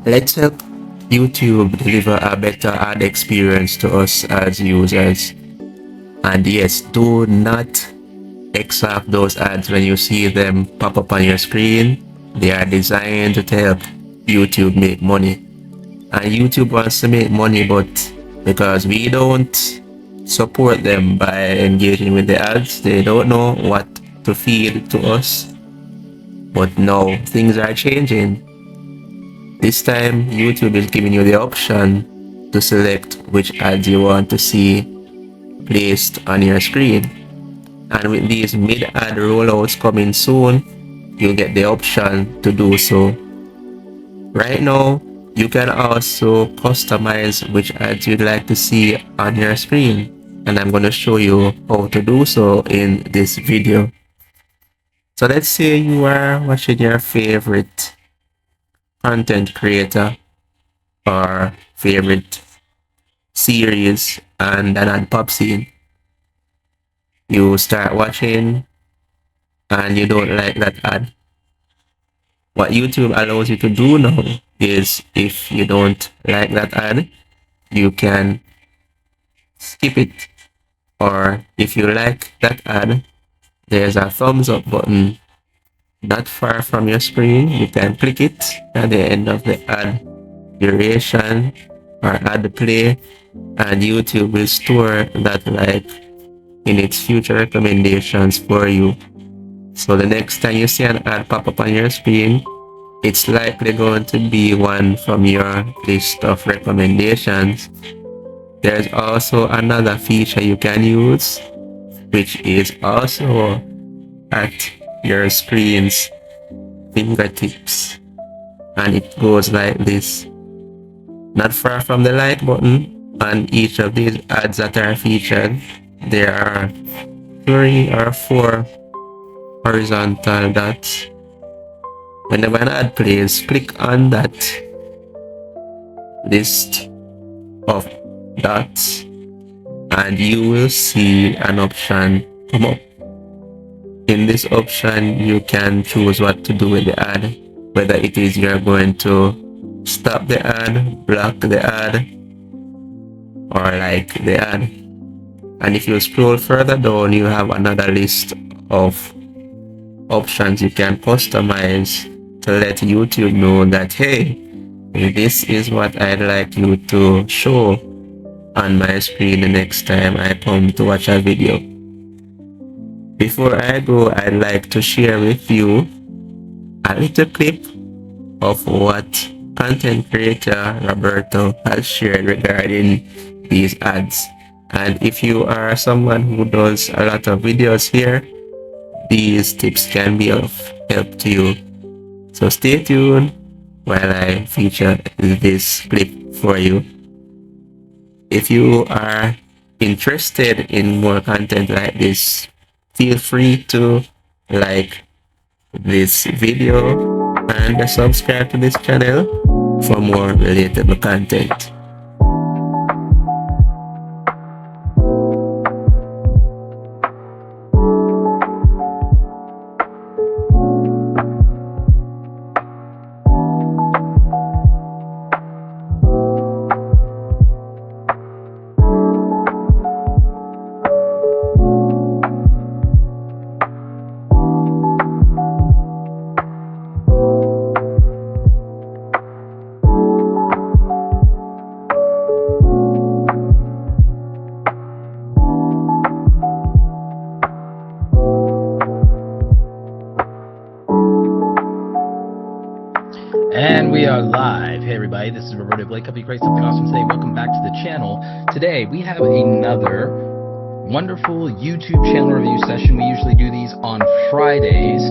Let's help YouTube deliver a better ad experience to us as users. And yes, do not accept those ads when you see them pop up on your screen. They are designed to help YouTube make money. And YouTube wants to make money, but because we don't support them by engaging with the ads, they don't know what to feed to us. But now things are changing. This time YouTube is giving you the option to select which ads you want to see placed on your screen. And with these mid-ad rollouts coming soon, you'll get the option to do so. Right now, you can also customize which ads you'd like to see on your screen, and I'm going to show you how to do so in this video. So let's say you are watching your favorite content creator or favorite series and an ad pops in. You start watching and you don't like that ad. What YouTube allows you to do now is, if you don't like that ad, you can skip it. Or if you like that ad, there's a thumbs up button not far from your screen. You can click it at the end of the ad duration or ad play, and YouTube will store that like in its future recommendations for you. So the next time you see an ad pop up on your screen, it's likely going to be one from your list of recommendations. There's also another feature you can use, which is also at your screen's fingertips, and it goes like this. Not far from the like button on each of these ads that are featured, there are 3 or 4 horizontal dots. Whenever an ad plays, click on that list of dots and you will see an option come up. In this option, you can choose what to do with the ad, whether it is you're going to stop the ad, block the ad, or like the ad. And if you scroll further down, you have another list of options you can customize to let YouTube know that, hey, this is what I'd like you to show on my screen the next time I come to watch a video. Before I go, I'd like to share with you a little clip of what content creator Roberto has shared regarding these ads. And if you are someone who does a lot of videos here, these tips can be of help to you. So stay tuned while I feature this clip for you. If you are interested in more content like this, feel free to like this video and subscribe to this channel for more relatable content. And we are live. Hey everybody, this is Roberto Blake. Hope you create something awesome today. Welcome back to the channel. Today we have another wonderful YouTube channel review session. We usually do these on Fridays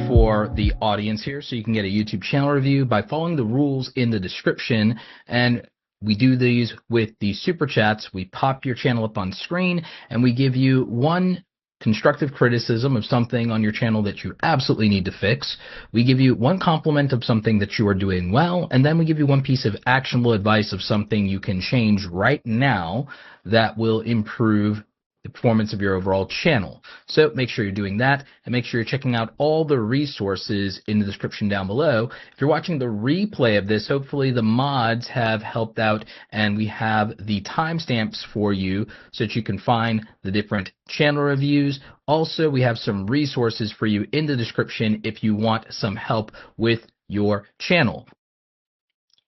for the audience here, so you can get a YouTube channel review by following the rules in the description. And we do these with the super chats. We pop your channel up on screen and we give you one constructive criticism of something on your channel that you absolutely need to fix. We give you one compliment of something that you are doing well, and then we give you one piece of actionable advice of something you can change right now that will improve the performance of your overall channel. So make sure you're doing that, and make sure you're checking out all the resources in the description down below. If you're watching the replay of this, hopefully the mods have helped out, and we have the timestamps for you so that you can find the different channel reviews. Also, we have some resources for you in the description if you want some help with your channel.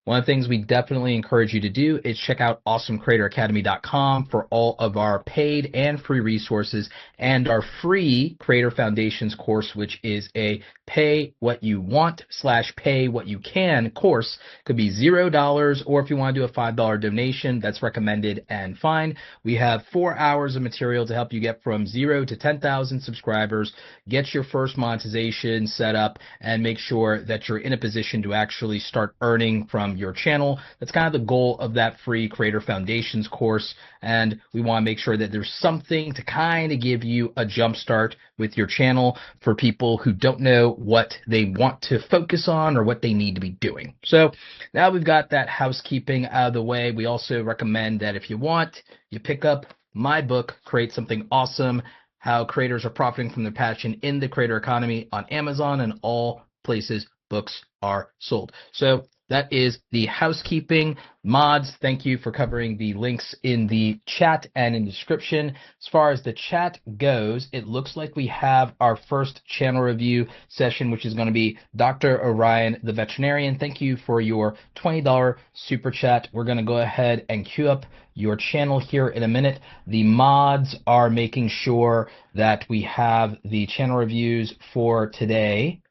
One of the things we definitely encourage you to do is check out awesomecreatoracademy.com for all of our paid and free resources, and our free Creator Foundations course, which is a pay what you want / pay what you can course. Could be $0, or if you want to do a $5 donation, that's recommended and fine. We have 4 hours of material to help you get from 0 to 10,000 subscribers, get your first monetization set up, and make sure that you're in a position to actually start earning from your channel. That's kind of the goal of that free Creator Foundations course, and we want to make sure that there's something to kind of give you a jump start with your channel for people who don't know what they want to focus on or what they need to be doing. So now we've got that housekeeping out of the way. We also recommend that if you want, you pick up my book, Create Something Awesome: How Creators Are Profiting from Their Passion in the Creator Economy, on Amazon and all places books are sold. So that is the housekeeping. Mods, thank you for covering the links in the chat and in the description. As far as the chat goes, it looks like we have our first channel review session, which is going to be Dr. Orion, the veterinarian. Thank you for your $20 super chat. We're going to go ahead and queue up your channel here in a minute. The mods are making sure that we have the channel reviews for today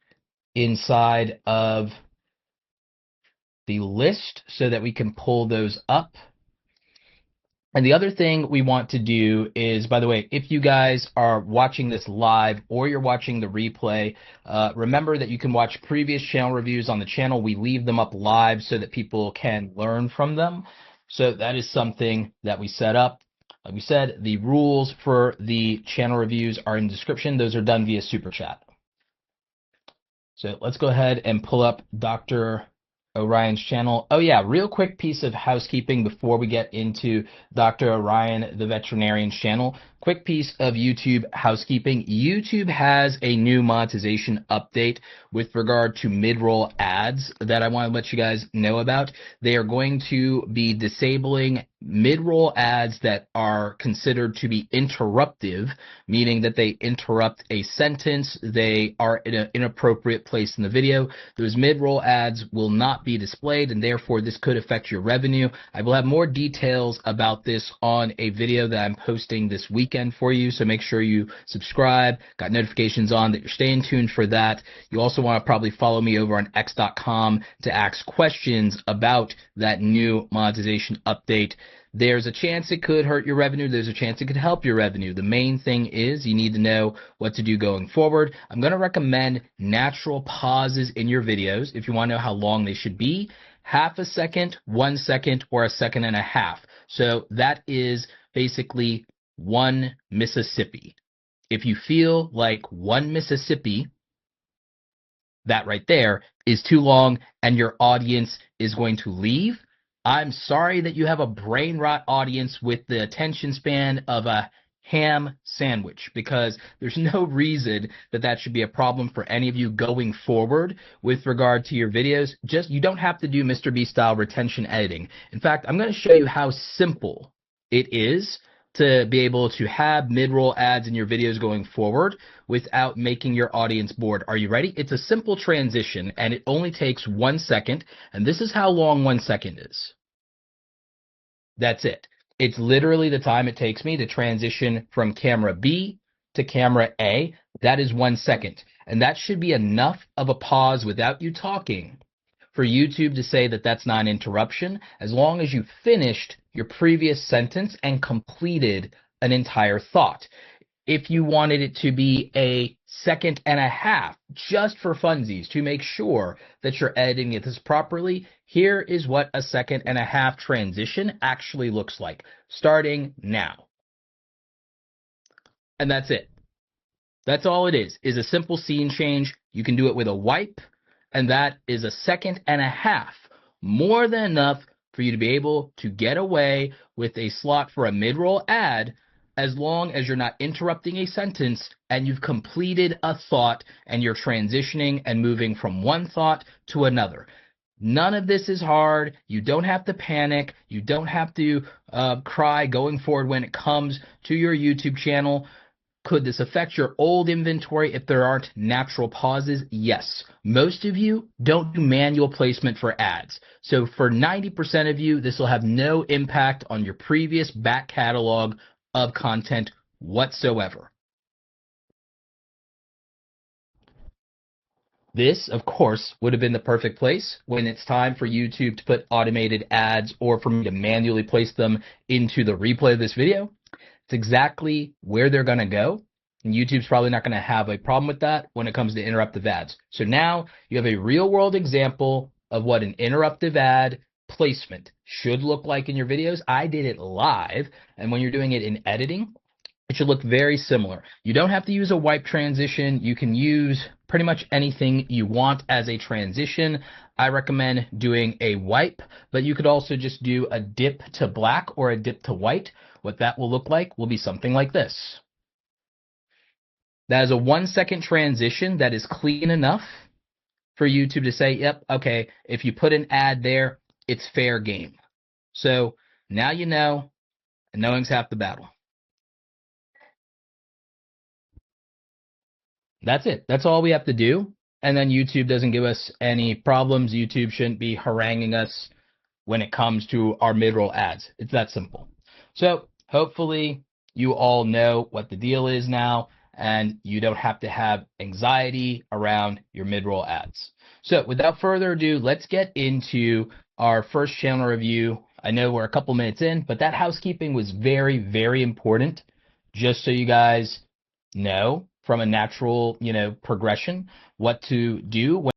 inside of the list so that we can pull those up. And the other thing we want to do is, by the way, if you guys are watching this live or you're watching the replay, remember that you can watch previous channel reviews on the channel. We leave them up live so that people can learn from them. So that is something that we set up. Like we said, the rules for the channel reviews are in the description. Those are done via Super Chat. So let's go ahead and pull up Dr. Orion's channel. Oh yeah, real quick piece of housekeeping before we get into Dr. Orion, the veterinarian's channel. Quick piece of YouTube housekeeping. YouTube has a new monetization update with regard to mid-roll ads that I want to let you guys know about. They are going to be disabling mid-roll ads that are considered to be interruptive, meaning that they interrupt a sentence, they are in an inappropriate place in the video. Those mid-roll ads will not be displayed, and therefore this could affect your revenue. I will have more details about this on a video that I'm posting this weekend for you, so make sure you subscribe, got notifications on, that you're staying tuned for that. You also want to probably follow me over on x.com to ask questions about that new monetization update. There's a chance it could hurt your revenue. There's a chance it could help your revenue. The main thing is you need to know what to do going forward. I'm going to recommend natural pauses in your videos if you want to know how long they should be. Half a second, 1 second, or a second and a half. So that is basically 1 Mississippi. If you feel like 1 Mississippi, that right there is too long and your audience is going to leave, I'm sorry that you have a brain rot audience with the attention span of a ham sandwich, because there's no reason that that should be a problem for any of you going forward with regard to your videos. Just, you don't have to do Mr. Beast style retention editing. In fact, I'm going to show you how simple it is to be able to have mid-roll ads in your videos going forward without making your audience bored. Are you ready? It's a simple transition, and it only takes 1 second, and this is how long 1 second is. That's it. It's literally the time it takes me to transition from camera B to camera A. That is 1 second, and that should be enough of a pause without you talking for YouTube to say that that's not an interruption, as long as you finished your previous sentence and completed an entire thought. If you wanted it to be a second and a half, just for funsies, to make sure that you're editing this properly, here is what a second and a half transition actually looks like, starting now. And that's it. That's all it is a simple scene change. You can do it with a wipe, and that is a second and a half, more than enough for you to be able to get away with a slot for a mid-roll ad as long as you're not interrupting a sentence and you've completed a thought and you're transitioning and moving from one thought to another. None of this is hard. You don't have to panic. You don't have to cry going forward when it comes to your YouTube channel. Could this affect your old inventory if there aren't natural pauses? Yes. Most of you don't do manual placement for ads. So for 90% of you, this will have no impact on your previous back catalog of content whatsoever. This, of course, would have been the perfect place when it's time for YouTube to put automated ads or for me to manually place them into the replay of this video. It's exactly where they're going to go. And YouTube's probably not going to have a problem with that when it comes to interruptive ads. So now you have a real world example of what an interruptive ad placement should look like in your videos. I did it live, and when you're doing it in editing, it should look very similar. You don't have to use a wipe transition. You can use pretty much anything you want as a transition. I recommend doing a wipe, but you could also just do a dip to black or a dip to white. What that will look like will be something like this. That is a 1 second transition that is clean enough for YouTube to say, yep, okay, if you put an ad there, it's fair game. So now you know, and knowing's half the battle. That's it. That's all we have to do. And then YouTube doesn't give us any problems. YouTube shouldn't be haranguing us when it comes to our mid-roll ads. It's that simple. So hopefully you all know what the deal is now, and you don't have to have anxiety around your mid-roll ads. So without further ado, let's get into our first channel review. I know we're a couple minutes in, but that housekeeping was very, very important, just so you guys know from a natural, progression what to do when